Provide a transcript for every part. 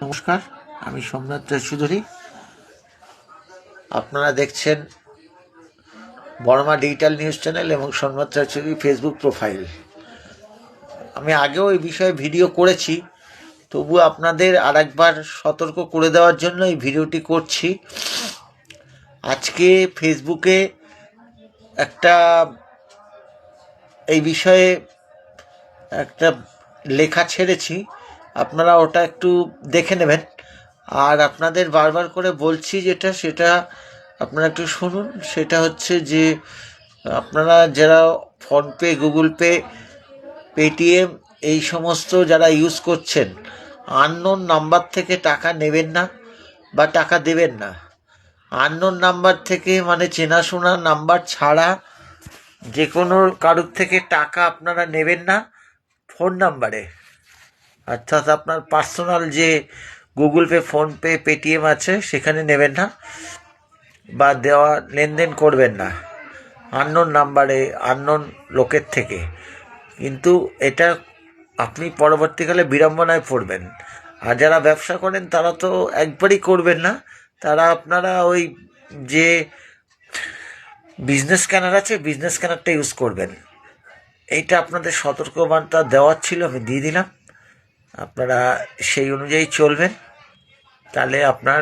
নমস্কার, আমি সোমনাথ চৌধুরী। আপনারা দেখছেন বর্মা ডিজিটাল নিউজ চ্যানেল এবং সোমনাথ চৌধুরী ফেসবুক প্রোফাইল। আমি আগেও এই বিষয়ে ভিডিও করেছি, তবু আপনাদের আরেকবার সতর্ক করে দেওয়ার জন্য এই ভিডিওটি করছি। আজকে ফেসবুকে একটা এই বিষয়ে একটা লেখা ছেড়েছি, আপনারা ওটা একটু দেখে নেবেন। আর আপনাদের বারবার করে বলছি সেটা আপনারা একটু শুনুন। সেটা হচ্ছে যে আপনারা যারা ফোনপে, গুগল পে, পেটিএম এই সমস্ত যারা ইউজ করছেন, আননোন নাম্বার থেকে টাকা নেবেন না বা টাকা দেবেন না। আননোন নাম্বার থেকে মানে চেনাশোনা নাম্বার ছাড়া যে কোনো কারোর থেকে টাকা আপনারা নেবেন না। ফোন নাম্বারে, অর্থাৎ আপনার পার্সোনাল যে গুগল পে, ফোনপে, পেটিএম আছে সেখানে নেবেন না বা দেওয়া লেনদেন করবেন না আননোন নাম্বারে, আননোন লোকের থেকে। কিন্তু এটা আপনি পরবর্তীকালে বিড়ম্বনায় পড়বেন। আর যারা ব্যবসা করেন তারা তো একবারই করবেন না, তারা আপনারা ওই যে বিজনেস স্ক্যানার আছে, বিজনেস স্ক্যানারটা ইউজ করবেন। এইটা আপনাদের সতর্কবার্তা দেওয়ার ছিল, আমি দিয়ে দিলাম। আপনারা সেই অনুযায়ী চলবেন, তাহলে আপনার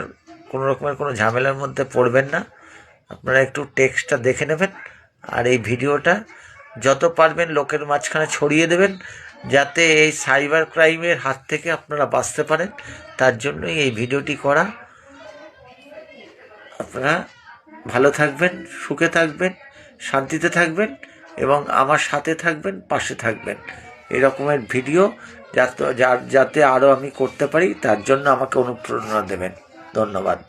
কোনো রকমের কোনো ঝামেলার মধ্যে পড়বেন না। আপনারা একটু টেক্সটটা দেখে নেবেন আর এই ভিডিওটা যত পারবেন লোকের মাঝখানে ছড়িয়ে দেবেন, যাতে এই সাইবার ক্রাইমের হাত থেকে আপনারা বাঁচতে পারেন। তার জন্যই এই ভিডিওটি করা। আপনারা ভালো থাকবেন, সুখে থাকবেন, শান্তিতে থাকবেন এবং আমার সাথে থাকবেন, পাশে থাকবেন। এরকমের ভিডিও যাতে আরও আমি করতে পারি, তার জন্য আমাকে অনুপ্রেরণা দেবেন। ধন্যবাদ।